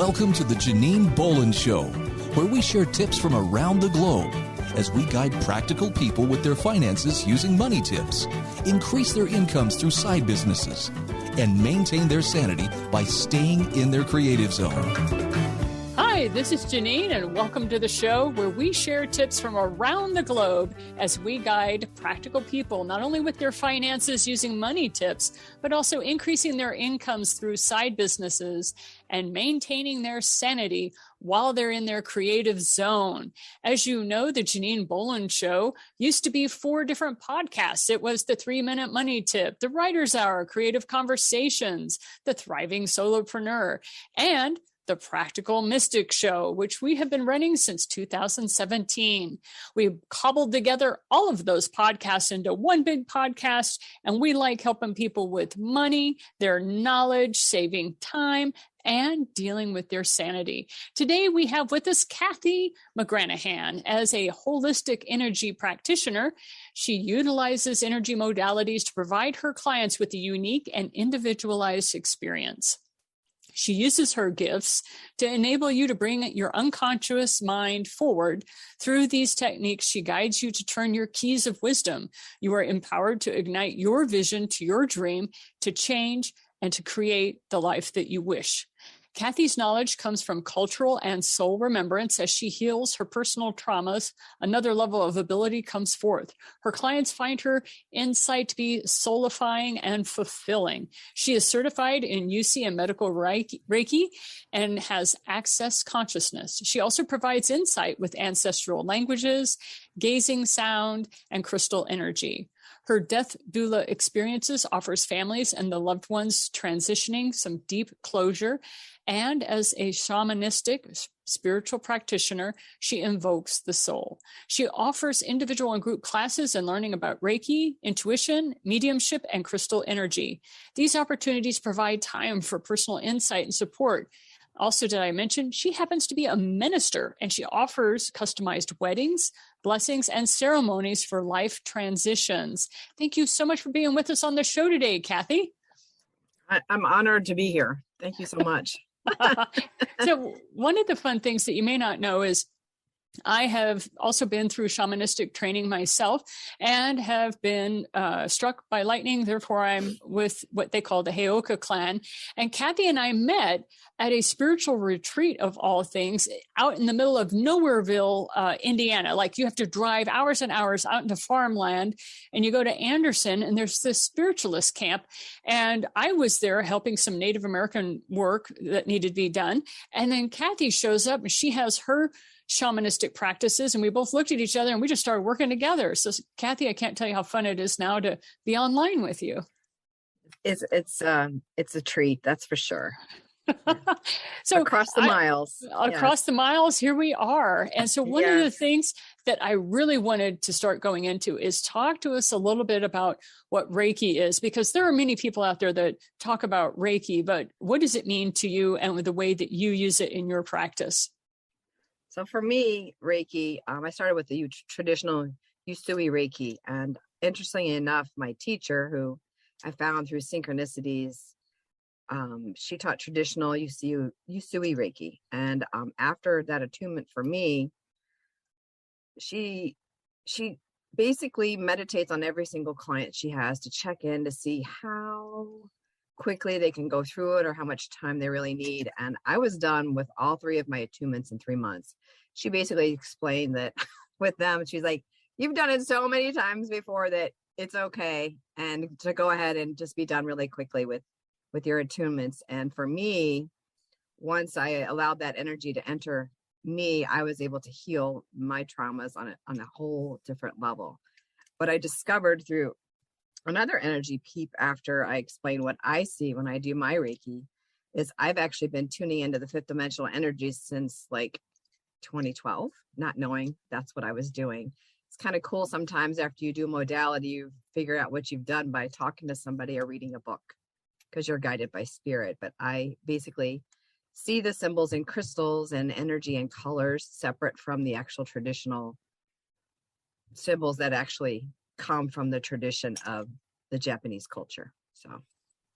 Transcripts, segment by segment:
Welcome to the Janine Bolin Show, where we share tips from around the globe as we guide practical people with their finances using money tips, increase their incomes through side businesses, and maintain their sanity by staying in their creative zone. Hi, this is Janine, and welcome to the show where we share tips from around the globe as we guide practical people not only with their finances using money tips, but also increasing their incomes through side businesses and maintaining their sanity while they're in their creative zone. As you know, the Janine Bolin Show used to be 4 different podcasts. It was the 3-Minute Money Tip, the Writer's Hour, Creative Conversations, the Thriving Solopreneur, and the Practical Mystic Show, which we have been running since 2017. We cobbled together all of those podcasts into one big podcast, and we like helping people with money, their knowledge, saving time, and dealing with their sanity. Today, we have with us Kathy McGranahan as a holistic energy practitioner. She utilizes energy modalities to provide her clients with a unique and individualized experience. She uses her gifts to enable you to bring your unconscious mind forward. Through these techniques, she guides you to turn your keys of wisdom. You are empowered to ignite your vision to your dream, to change, and to create the life that you wish. Kathy's knowledge comes from cultural and soul remembrance. As she heals her personal traumas, another level of ability comes forth. Her clients find her insight to be soulifying and fulfilling. She is certified in Usui and Medical Reiki and has Access Consciousness. She also provides insight with Ancestral Languages, gazing sound, and crystal energy. Her death doula experiences offers families and the loved ones transitioning some deep closure. And as a shamanistic spiritual practitioner, she invokes the soul. She offers individual and group classes and learning about Reiki, intuition, mediumship, and crystal energy. These opportunities provide time for personal insight and support. Also, did I mention, she happens to be a minister, and she offers customized weddings, blessings, and ceremonies for life transitions. Thank you so much for being with us on the show today, Kathy. I'm honored to be here. Thank you so much. So one of the fun things that you may not know is I have also been through shamanistic training myself and have been struck by lightning. Therefore, I'm with what they call the Heoka clan. And Kathy and I met at a spiritual retreat of all things out in the middle of Nowhereville, Indiana. Like you have to drive hours and hours out into farmland, and you go to Anderson and there's this spiritualist camp. And I was there helping some Native American work that needed to be done. And then Kathy shows up and she has her shamanistic practices, and we both looked at each other and we just started working together. So Kathy, I can't tell you how fun it is now to be online with you. It's a treat, that's for sure. So across the miles, the miles, here we are. And so one of the things that I really wanted to start going into is talk to us a little bit about what Reiki is, because there are many people out there that talk about Reiki, but what does it mean to you and with the way that you use it in your practice? So for me, Reiki, I started with the traditional Usui Reiki. And interestingly enough, my teacher, who I found through synchronicities, she taught traditional Usui Reiki. And after that attunement for me, she basically meditates on every single client she has to check in to see how quickly they can go through it or how much time they really need. And I was done with all 3 of my attunements in 3 months. She basically explained that with them, she's like, you've done it so many times before that it's okay. And to go ahead and just be done really quickly with your attunements. And for me, once I allowed that energy to enter me, I was able to heal my traumas on a whole different level. What I discovered through another energy peep after I explain what I see when I do my Reiki is I've actually been tuning into the 5th dimensional energies since like 2012, not knowing that's what I was doing. It's kind of cool sometimes after you do a modality, you figure out what you've done by talking to somebody or reading a book because you're guided by spirit. But I basically see the symbols in crystals and energy and colors separate from the actual traditional symbols that actually come from the tradition of the Japanese culture. So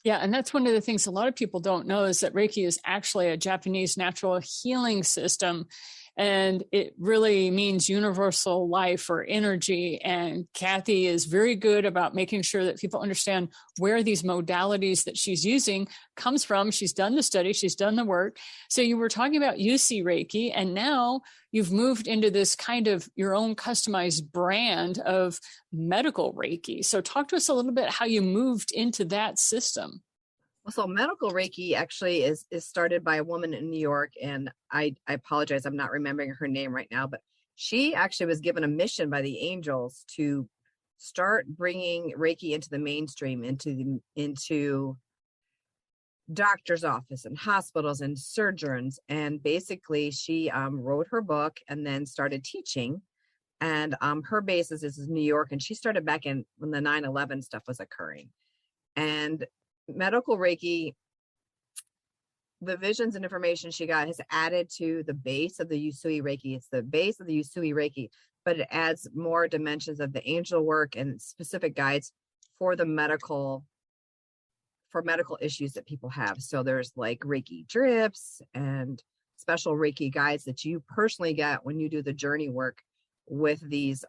Yeah, and that's one of the things a lot of people don't know is that Reiki is actually a Japanese natural healing system. And it really means universal life or energy. And Kathy is very good about making sure that people understand where these modalities that she's using comes from. She's done the study, she's done the work. So you were talking about Usui Reiki, and now you've moved into this kind of your own customized brand of medical Reiki. So talk to us a little bit how you moved into that system. So medical Reiki actually is started by a woman in New York, and I apologize, I'm not remembering her name right now, but she actually was given a mission by the angels to start bringing Reiki into the mainstream, into doctor's office and hospitals and surgeons. And basically she wrote her book and then started teaching. And her basis is in New York, and she started back in when the 9/11 stuff was occurring. And medical Reiki, the visions and information she got has added to the base of the Usui Reiki. It's the base of the Usui Reiki, but it adds more dimensions of the angel work and specific guides for the medical issues that people have. So there's like Reiki drips and special Reiki guides that you personally get when you do the journey work with these,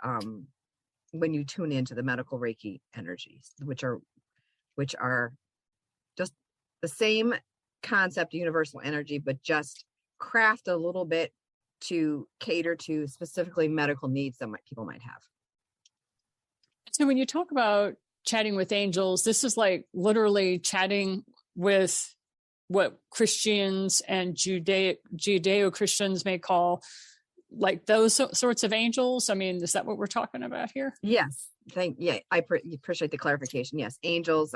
when you tune into the medical Reiki energies, which are just the same concept, universal energy, but just craft a little bit to cater to specifically medical needs that people might have. So when you talk about chatting with angels, this is like literally chatting with what Christians and Judeo-Christians may call like those sorts of angels. I mean, is that what we're talking about here? Yes. I appreciate the clarification. Yes. Angels,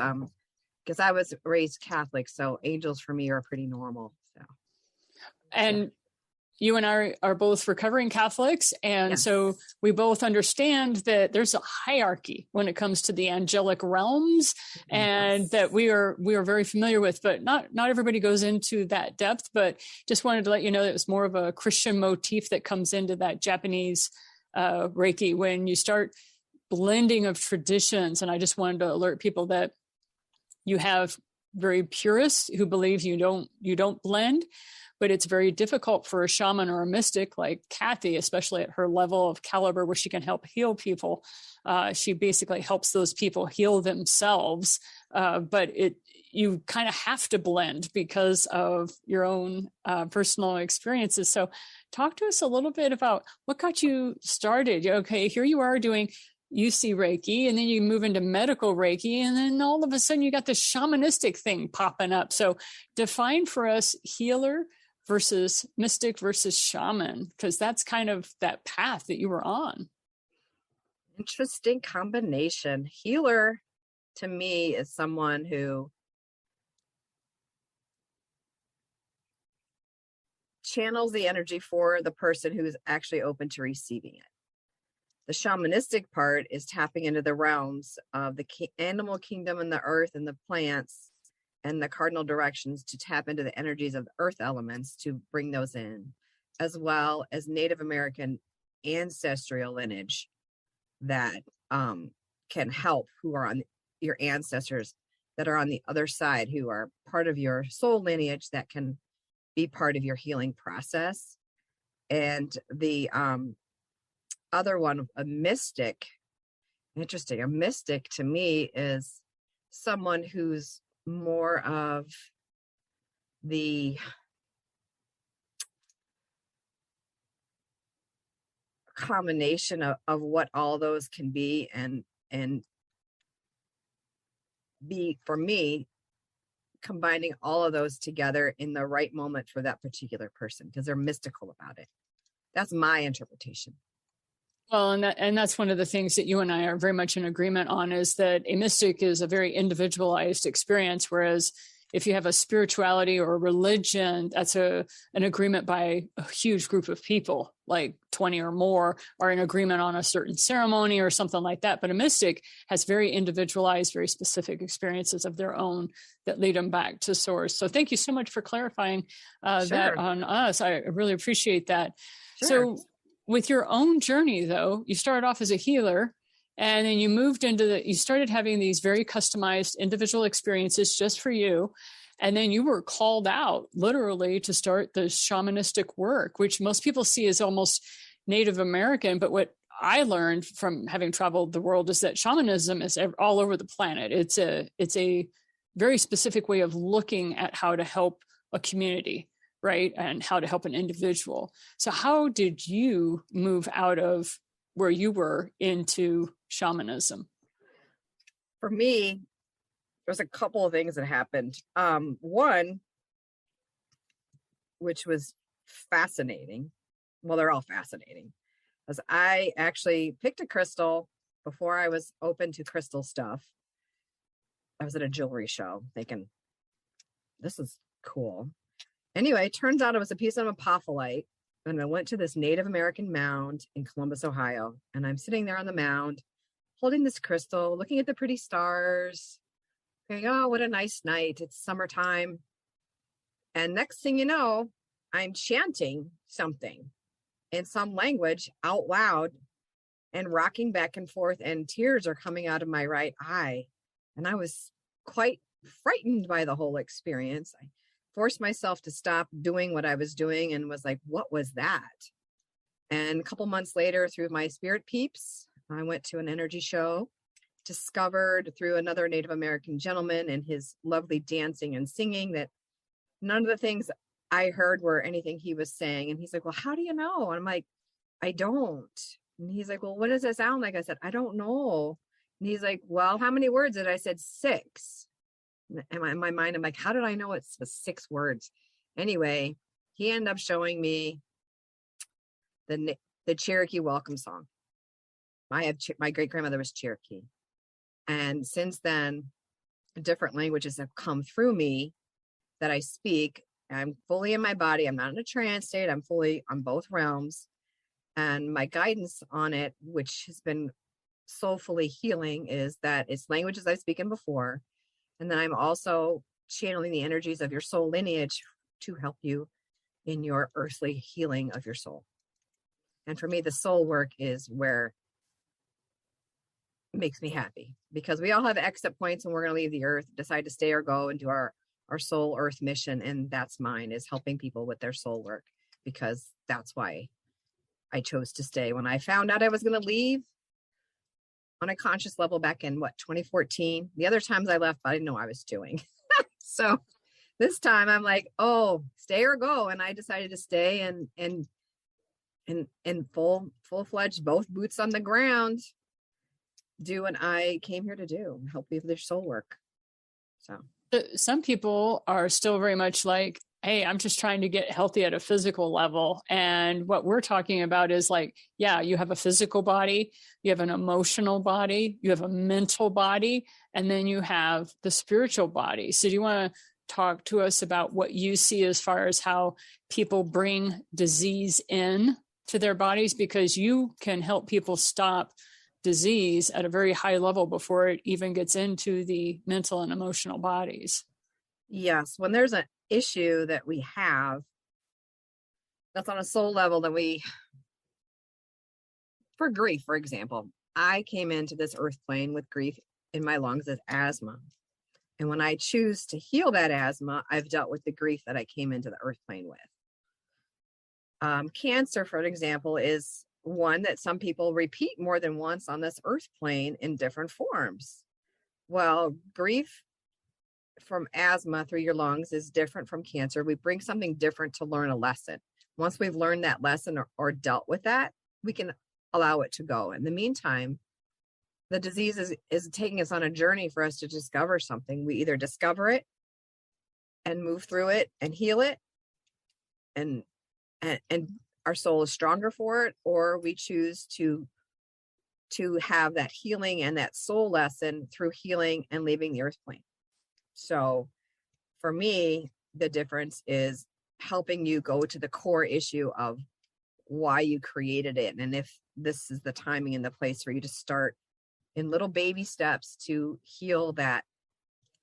because I was raised Catholic, so angels for me are pretty normal. So, and you and I are both recovering Catholics, and yes. So we both understand that there's a hierarchy when it comes to the angelic realms, and that we are very familiar with, but not everybody goes into that depth. But just wanted to let you know that it was more of a Christian motif that comes into that Japanese Reiki when you start blending of traditions. And I just wanted to alert people that you have very purists who believe you don't blend, but it's very difficult for a shaman or a mystic like Kathy, especially at her level of caliber where she can help heal people. She basically helps those people heal themselves, but you kind of have to blend because of your own personal experiences. So talk to us a little bit about what got you started. Okay, here you are doing Usui Reiki, and then you move into medical Reiki, and then all of a sudden you got this shamanistic thing popping up. So define for us healer versus mystic versus shaman, because that's kind of that path that you were on. Interesting combination. Healer to me is someone who channels the energy for the person who is actually open to receiving it. The shamanistic part is tapping into the realms of the animal kingdom and the earth and the plants and the cardinal directions to tap into the energies of the earth elements to bring those in, as well as Native American ancestral lineage that can help, who are on your ancestors that are on the other side, who are part of your soul lineage that can be part of your healing process. And the other one, a mystic, interesting. A mystic to me is someone who's more of the combination of what all those can be and be, for me, combining all of those together in the right moment for that particular person, because they're mystical about it. That's my interpretation. Well, and that's one of the things that you and I are very much in agreement on, is that a mystic is a very individualized experience, whereas if you have a spirituality or a religion, that's an agreement by a huge group of people, like 20 or more are in agreement on a certain ceremony or something like that. But a mystic has very individualized, very specific experiences of their own that lead them back to source. So thank you so much for clarifying that on us. I really appreciate that. Sure. So with your own journey, though, you started off as a healer, And then you started having these very customized individual experiences just for you. And then you were called out literally to start the shamanistic work, which most people see as almost Native American. But what I learned from having traveled the world is that shamanism is all over the planet. It's a very specific way of looking at how to help a community, right? And how to help an individual. So how did you move out of where you were into shamanism? For me, there's a couple of things that happened. One, which was fascinating. Well, they're all fascinating. Because I actually picked a crystal before I was open to crystal stuff. I was at a jewelry show thinking, this is cool. Anyway, turns out it was a piece of apophyllite. And I went to this Native American mound in Columbus, Ohio. And I'm sitting there on the mound, holding this crystal, looking at the pretty stars, going, oh, what a nice night. It's summertime. And next thing you know, I'm chanting something in some language out loud and rocking back and forth, and tears are coming out of my right eye. And I was quite frightened by the whole experience. I forced myself to stop doing what I was doing and was like, what was that? And a couple months later, through my spirit peeps, I went to an energy show, discovered through another Native American gentleman and his lovely dancing and singing that none of the things I heard were anything he was saying. And he's like, well, how do you know? And I'm like, I don't. And he's like, well, what does it sound like? I said, I don't know. And he's like, well, how many words did I said? 6. And in my mind, I'm like, how did I know it was 6 words? Anyway, he ended up showing me the Cherokee welcome song. My great grandmother was Cherokee. And since then, different languages have come through me that I speak. I'm fully in my body. I'm not in a trance state. I'm fully on both realms. And my guidance on it, which has been soulfully healing, is that it's languages I've spoken before. And then I'm also channeling the energies of your soul lineage to help you in your earthly healing of your soul. And for me, the soul work is where it makes me happy, because we all have exit points when we're going to leave the earth, decide to stay or go and do our soul earth mission. And that's mine, is helping people with their soul work, because that's why I chose to stay. When I found out I was going to leave on a conscious level back in 2014, the other times I left, I didn't know what I was doing. So this time I'm like, oh, stay or go. And I decided to stay and full-fledged, both boots on the ground, do what I came here to do, help people with their soul work. So some people are still very much like, hey, I'm just trying to get healthy at a physical level. And what we're talking about is like, yeah, you have a physical body, you have an emotional body, you have a mental body, and then you have the spiritual body. So do you want to talk to us about what you see as far as how people bring disease in to their bodies? Because you can help people stop disease at a very high level before it even gets into the mental and emotional bodies. Yes, when there's an issue that we have that's on a soul level, that for grief, for example, I came into this earth plane with grief in my lungs as asthma. And when I choose to heal that asthma, I've dealt with the grief that I came into the earth plane with. Cancer, for example, is one that some people repeat more than once on this earth plane in different forms. Well, grief from asthma through your lungs is different from cancer. We bring something different to learn a lesson. Once we've learned that lesson or dealt with that, we can allow it to go. In the meantime, the disease is taking us on a journey for us to discover something. We either discover it and move through it and heal it, and our soul is stronger for it, or we choose to have that healing and that soul lesson through healing and leaving the earth plane. So for me, the difference is helping you go to the core issue of why you created it. And if this is the timing and the place for you to start in little baby steps to heal that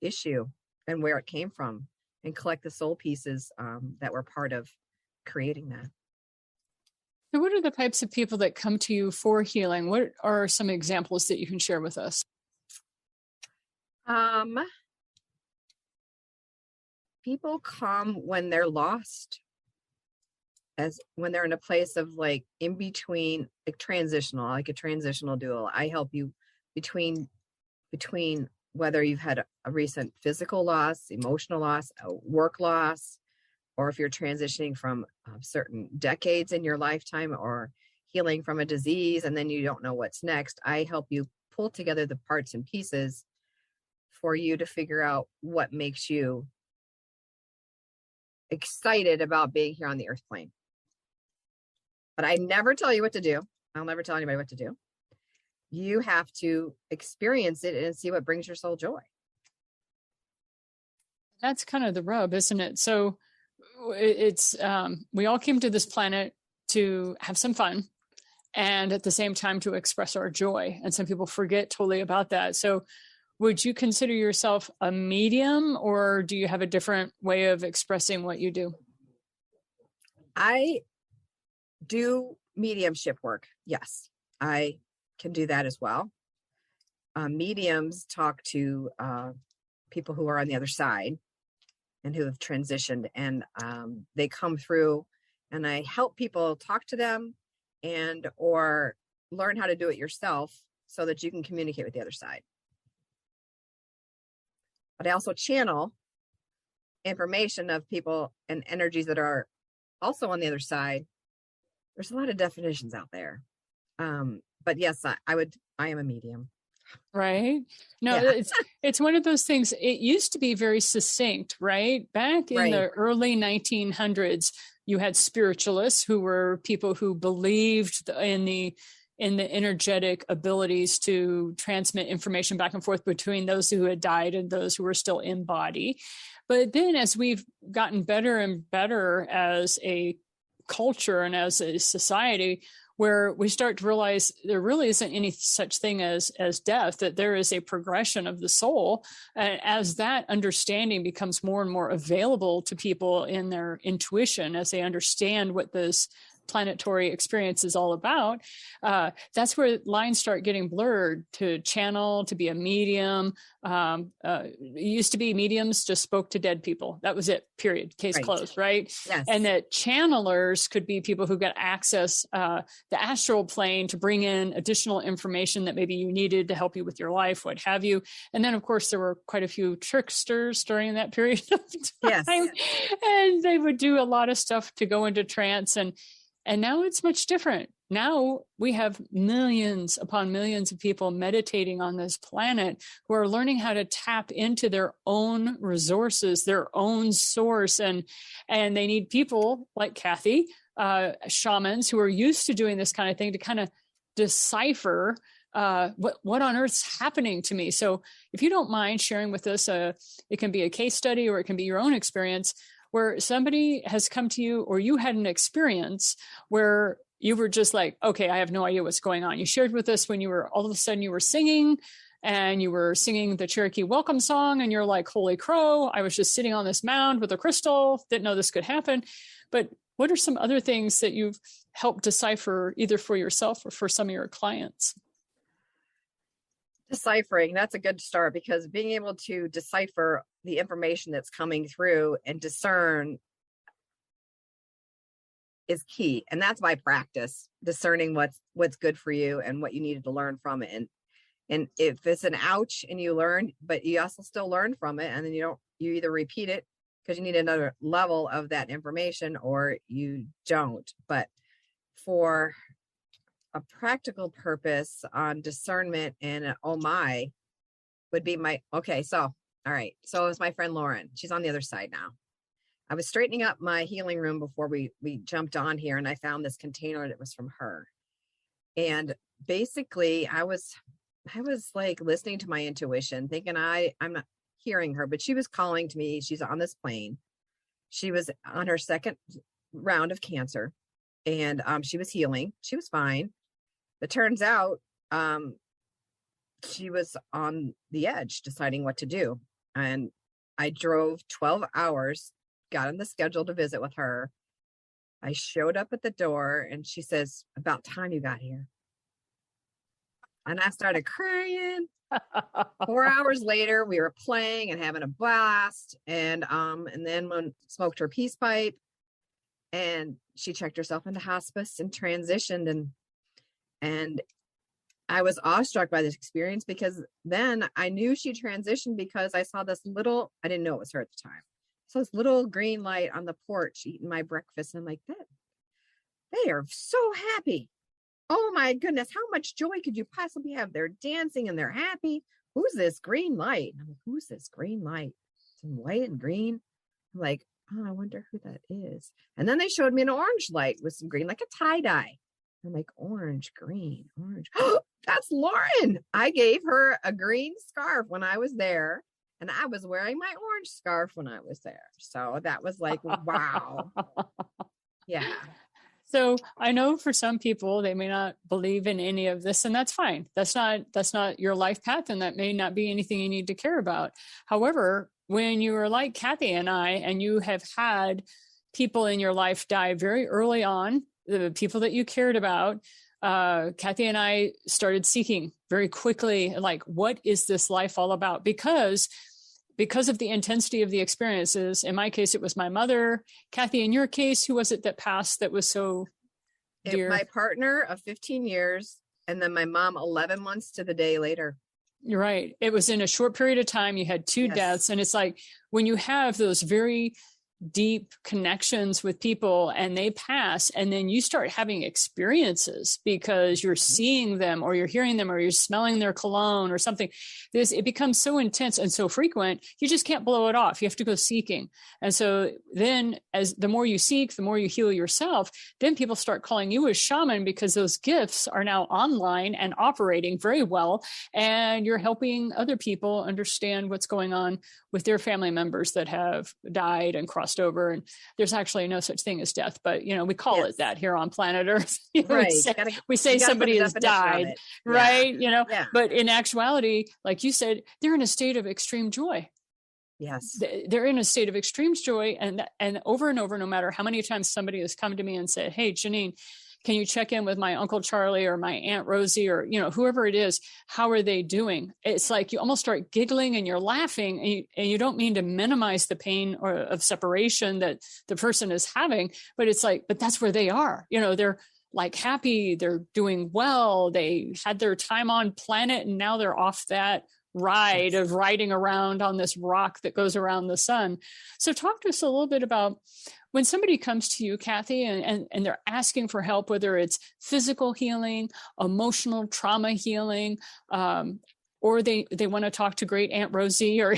issue and where it came from, and collect the soul pieces that were part of creating that. So what are the types of people that come to you for healing? What are some examples that you can share with us? People come when they're lost, as when they're in a place of like in between, like a transitional doula. I help you between whether you've had a recent physical loss, emotional loss, a work loss, or if you're transitioning from certain decades in your lifetime, or healing from a disease and then you don't know what's next. I help you pull together the parts and pieces for you to figure out what makes you excited about being here on the earth plane. But I never tell you what to do. I'll never tell anybody what to do. You have to experience it and see what brings your soul joy. That's kind of the rub, isn't it? So it's we all came to this planet to have some fun and at the same time to express our joy. And some people forget totally about that. So would you consider yourself a medium, or do you have a different way of expressing what you do? I do mediumship work. Yes, I can do that as well. Mediums talk to people who are on the other side and who have transitioned, and they come through and I help people talk to them and or learn how to do it yourself so that you can communicate with the other side. But I also channel information of people and energies that are also on the other side. There's a lot of definitions out there. But yes, I am a medium. Right. No, Yeah. it's one of those things. It used to be very succinct, right? Back in the early 1900s, you had spiritualists who were people who believed in the energetic abilities to transmit information back and forth between those who had died and those who were still in body. But then as we've gotten better and better as a culture and as a society, where we start to realize there really isn't any such thing as death, that there is a progression of the soul. And as that understanding becomes more and more available to people in their intuition, as they understand what this planetary experience is all about, that's where lines start getting blurred. To channel, to be a medium. It used to be mediums just spoke to dead people. That was it, period. Case closed, right? Yes. And that channelers could be people who got access the astral plane to bring in additional information that maybe you needed to help you with your life, what have you. And then, of course, there were quite a few tricksters during that period of time. Yes. And they would do a lot of stuff to go into trance. And now it's much different. Now we have millions upon millions of people meditating on this planet who are learning how to tap into their own resources, their own source. And they need people like Kathy, shamans who are used to doing this kind of thing to kind of decipher what on earth's happening to me. So if you don't mind sharing with us, it can be a case study or it can be your own experience, where somebody has come to you or you had an experience where you were just like, okay, I have no idea what's going on. You shared with us when you were all of a sudden you were singing and you were singing the Cherokee welcome song and you're like, holy crow, I was just sitting on this mound with a crystal, didn't know this could happen. But what are some other things that you've helped decipher either for yourself or for some of your clients? Deciphering, that's a good start, because being able to decipher the information that's coming through and discern is key. And that's my practice, discerning what's good for you and what you needed to learn from it. And if it's an ouch and you learn, but you also still learn from it, and then you either repeat it because you need another level of that information, or you don't. But for a practical purpose on discernment and oh my would be so it's my friend Lauren. She's on the other side now. I was straightening up my healing room before we jumped on here, and I found this container that was from her. And basically I was like listening to my intuition, thinking I'm not hearing her, but she was calling to me. She's on this plane. She was on her second round of cancer, and she was healing. She was fine. But turns out she was on the edge deciding what to do. And I drove 12 hours, got on the schedule to visit with her. I showed up at the door and she says, "About time you got here." And I started crying. 4 hours later, we were playing and having a blast. And then when smoked her peace pipe, and she checked herself into hospice and transitioned. And I was awestruck by this experience, because then I knew she transitioned because I saw this little, I didn't know it was her at the time. So this little green light on the porch eating my breakfast. And I'm like, they are so happy. Oh my goodness, how much joy could you possibly have? They're dancing and they're happy. Who's this green light? And I'm like, who's this green light? Some white and green. I'm like, oh, I wonder who that is. And then they showed me an orange light with some green, like a tie-dye. I'm like, orange, green, orange. Oh, that's Lauren. I gave her a green scarf when I was there, and I was wearing my orange scarf when I was there. So that was like, wow. Yeah. So I know for some people, they may not believe in any of this, and that's fine. That's not your life path, and that may not be anything you need to care about. However, when you are like Kathy and I, and you have had people in your life die very early on, the people that you cared about, Kathy and I started seeking very quickly, like, what is this life all about? Because of the intensity of the experiences. In my case, it was my mother. Kathy, in your case, who was it that passed that was so dear? My partner of 15 years, and then my mom 11 months to the day later. You're right. It was in a short period of time. You had two deaths. And it's like, when you have those very deep connections with people and they pass, and then you start having experiences because you're seeing them or you're hearing them or you're smelling their cologne or something, it becomes so intense and so frequent, you just can't blow it off. You have to go seeking. And so then, as the more you seek, the more you heal yourself, then people start calling you a shaman, because those gifts are now online and operating very well, and you're helping other people understand what's going on with their family members that have died and crossed over. And there's actually no such thing as death, but we call it that here on planet Earth. Right. We say somebody has died, right? But in actuality, like you said, they're in a state of extreme joy. Yes. They're in a state of extreme joy. And over and over, no matter how many times somebody has come to me and said, "Hey, Janine, can you check in with my Uncle Charlie or my Aunt Rosie or, whoever it is? How are they doing?" It's like you almost start giggling and you're laughing, and you don't mean to minimize the pain of separation that the person is having, but it's like, but that's where they are. They're like happy, they're doing well, they had their time on planet, and now they're off that ride of riding around on this rock that goes around the sun. So talk to us a little bit about when somebody comes to you, Kathy, and they're asking for help, whether it's physical healing, emotional trauma healing, or they want to talk to great Aunt Rosie or,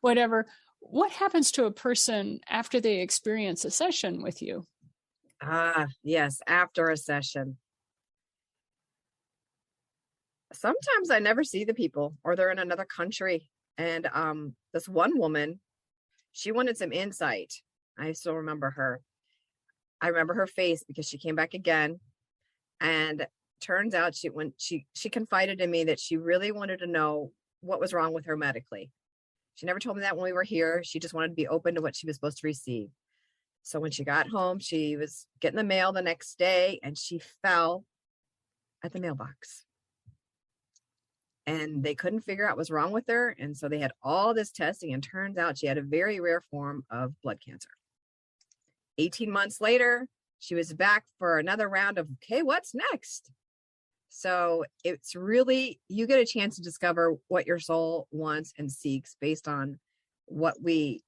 whatever. What happens to a person after they experience a session with you? Yes, after a session. Sometimes I never see the people, or they're in another country. And this one woman, she wanted some insight. I still remember her. I remember her face because she came back again. And turns out she confided in me that she really wanted to know what was wrong with her medically. She never told me that when we were here. She just wanted to be open to what she was supposed to receive. So when she got home, she was getting the mail the next day, and she fell at the mailbox. And they couldn't figure out what was wrong with her. And so they had all this testing, and turns out she had a very rare form of blood cancer. 18 months later, she was back for another round of, okay, what's next? So it's really, you get a chance to discover what your soul wants and seeks based on what we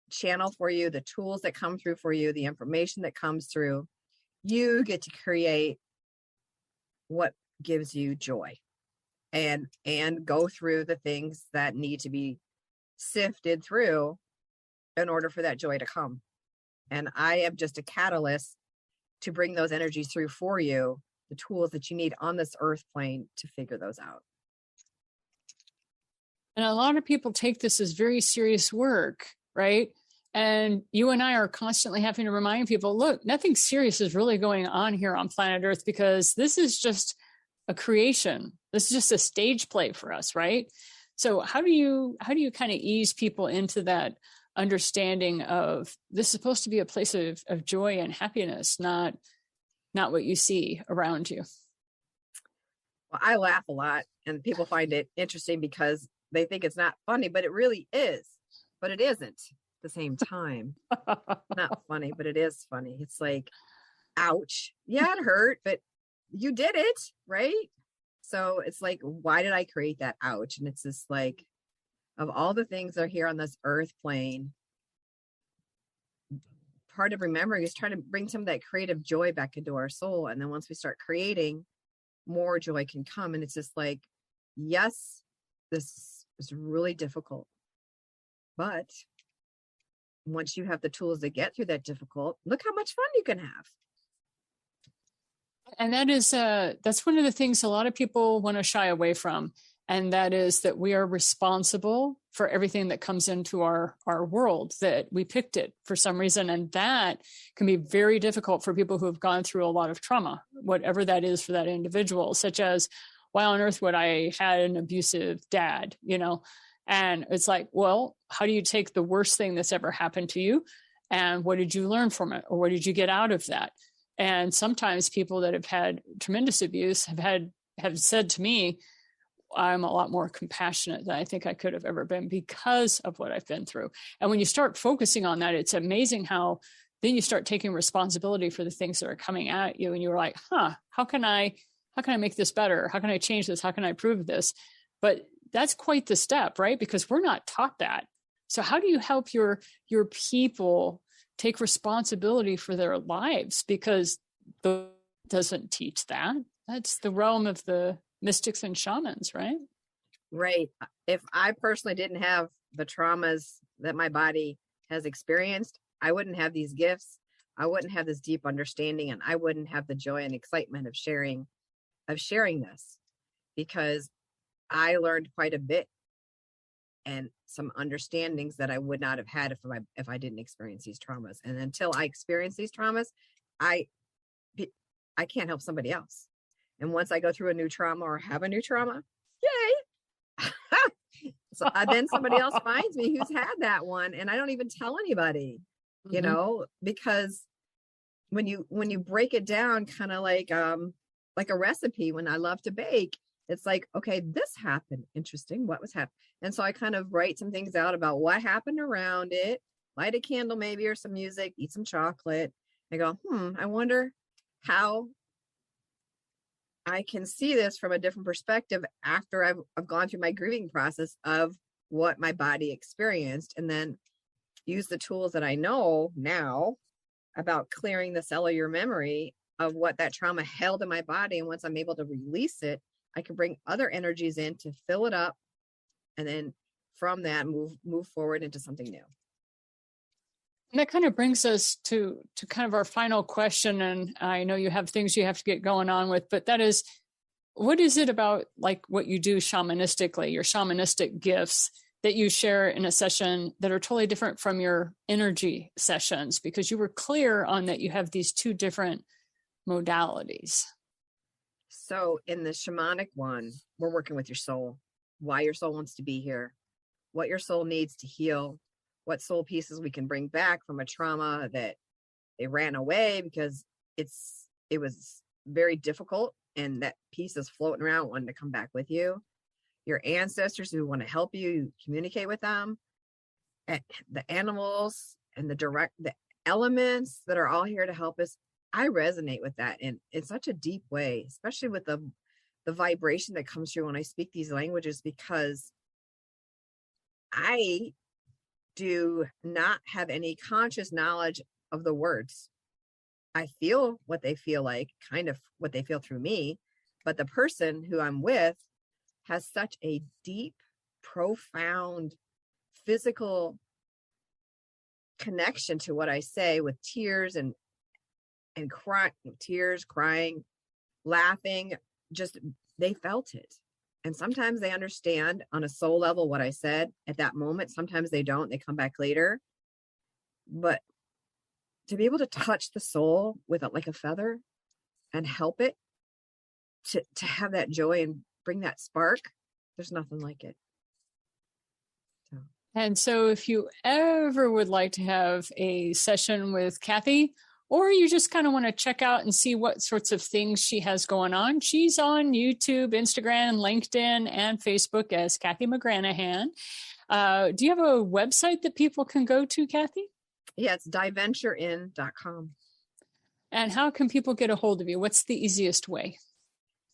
channel for you, the tools that come through for you, the information that comes through. You get to create what gives you joy, and go through the things that need to be sifted through in order for that joy to come. And I am just a catalyst to bring those energies through for you, the tools that you need on this earth plane to figure those out. And a lot of people take this as very serious work, right? And you and I are constantly having to remind people, look, nothing serious is really going on here on planet Earth, because this is just a creation. This is just a stage play for us, right? So how do you kind of ease people into that understanding of this is supposed to be a place of joy and happiness, not what you see around you. Well, I laugh a lot and people find it interesting because they think it's not funny, but it really is. But it isn't at the same time. Not funny, but it is funny. It's like, ouch. Yeah, it hurt, but you did it, right? So it's like, why did I create that ouch? And it's just like, of all the things that are here on this earth plane, part of remembering is trying to bring some of that creative joy back into our soul. And then once we start creating, more joy can come. And it's just like, yes, this is really difficult. But once you have the tools to get through that difficult, look how much fun you can have. And that is, that's one of the things a lot of people want to shy away from. And that is that we are responsible for everything that comes into our world, that we picked it for some reason. And that can be very difficult for people who have gone through a lot of trauma, whatever that is for that individual, such as, why on earth would I had an abusive dad, you know? And it's like, well, how do you take the worst thing that's ever happened to you? And what did you learn from it? Or what did you get out of that? And sometimes people that have had tremendous abuse have said to me, I'm a lot more compassionate than I think I could have ever been because of what I've been through. And when you start focusing on that, it's amazing how then you start taking responsibility for the things that are coming at you. And you're like, how can I make this better? How can I change this? How can I improve this? But that's quite the step, right? Because we're not taught that. So how do you help your people take responsibility for their lives? Because the doesn't teach that. That's the realm of the mystics and shamans, right? Right. If I personally didn't have the traumas that my body has experienced, I wouldn't have these gifts. I wouldn't have this deep understanding, and I wouldn't have the joy and excitement of sharing this, because I learned quite a bit and some understandings that I would not have had if I didn't experience these traumas. And until I experience these traumas, I can't help somebody else. And once I go through a new trauma or have a new trauma, yay! So then somebody else finds me who's had that one, and I don't even tell anybody, you know, because when you break it down, kind of like a recipe, when I love to bake, it's like, okay, this happened. Interesting. What was happening? And so I kind of write some things out about what happened around it, light a candle maybe, or some music, eat some chocolate. I go, I wonder how I can see this from a different perspective after I've gone through my grieving process of what my body experienced, and then use the tools that I know now about clearing the cellular memory of what that trauma held in my body. And once I'm able to release it, I can bring other energies in to fill it up, and then from that move forward into something new. And that kind of brings us to kind of our final question. And I know you have things you have to get going on with, but that is, what is it about like what you do shamanistically, your shamanistic gifts that you share in a session that are totally different from your energy sessions? Because you were clear on that you have these two different modalities. So in the shamanic one, we're working with your soul, why your soul wants to be here, what your soul needs to heal, what soul pieces we can bring back from a trauma that they ran away because it was very difficult, and that piece is floating around wanting to come back with you. Your ancestors who want to help you communicate with them, and the animals and the elements that are all here to help us. I resonate with that in such a deep way, especially with the vibration that comes through when I speak these languages, because I do not have any conscious knowledge of the words. I feel what they feel like, kind of what they feel through me, but the person who I'm with has such a deep, profound, physical connection to what I say, with tears and crying, laughing, just they felt it. And sometimes they understand on a soul level what I said at that moment. Sometimes they don't. They come back later. But to be able to touch the soul with like a feather and help it to have that joy and bring that spark, there's nothing like it. So And so if you ever would like to have a session with Kathy, or you just kind of want to check out and see what sorts of things she has going on, she's on YouTube, Instagram, LinkedIn, and Facebook as Kathy McGranahan. Do you have a website that people can go to, Kathy? Yeah, it's diventurein.com. And how can people get a hold of you? What's the easiest way?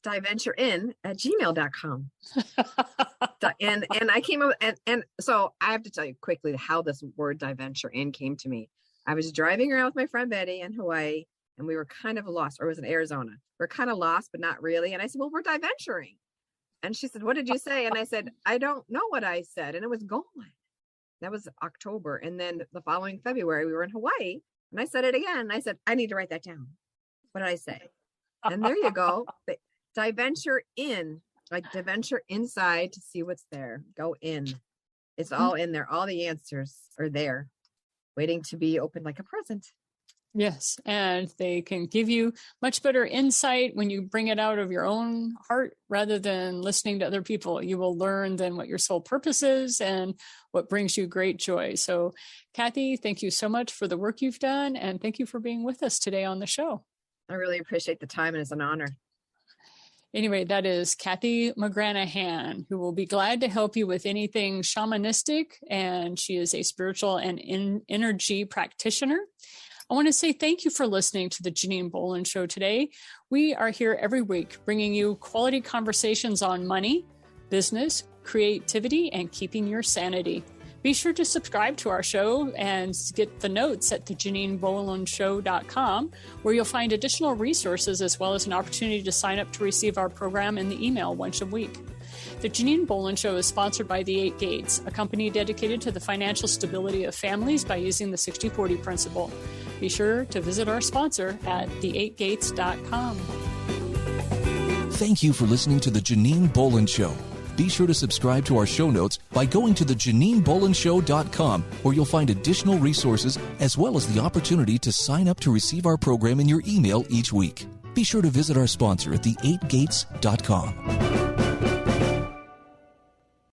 diventurein@gmail.com. and I came up and so I have to tell you quickly how this word diventure in came to me. I was driving around with my friend Betty in Hawaii, and we were kind of lost, or it was in Arizona. We're kind of lost, but not really. And I said, well, we're diventuring. And she said, what did you say? And I said, I don't know what I said. And it was gone. That was October. And then the following February, we were in Hawaii, and I said it again. And I said, I need to write that down. What did I say? And there you go. Diventure in, like to venture inside to see what's there. Go in. It's all in there. All the answers are there, waiting to be opened like a present. Yes. And they can give you much better insight when you bring it out of your own heart rather than listening to other people. You will learn then what your soul purpose is and what brings you great joy. So, Kathy, thank you so much for the work you've done. And thank you for being with us today on the show. I really appreciate the time, and it's an honor. Anyway, that is Kathy McGranahan, who will be glad to help you with anything shamanistic, and she is a spiritual and energy practitioner. I want to say thank you for listening to the Janine Bolin Show today. We are here every week bringing you quality conversations on money, business, creativity, and keeping your sanity. Be sure to subscribe to our show and get the notes at theJanineBolinshow.com, where you'll find additional resources as well as an opportunity to sign up to receive our program in the email once a week. The Janine Bolin Show is sponsored by the 8 Gates, a company dedicated to the financial stability of families by using the 60-40 principle. Be sure to visit our sponsor at the8gates.com. Thank you for listening to The Janine Bolin Show. Be sure to subscribe to our show notes by going to theJanineBolinshow.com, where you'll find additional resources as well as the opportunity to sign up to receive our program in your email each week. Be sure to visit our sponsor at the8gates.com.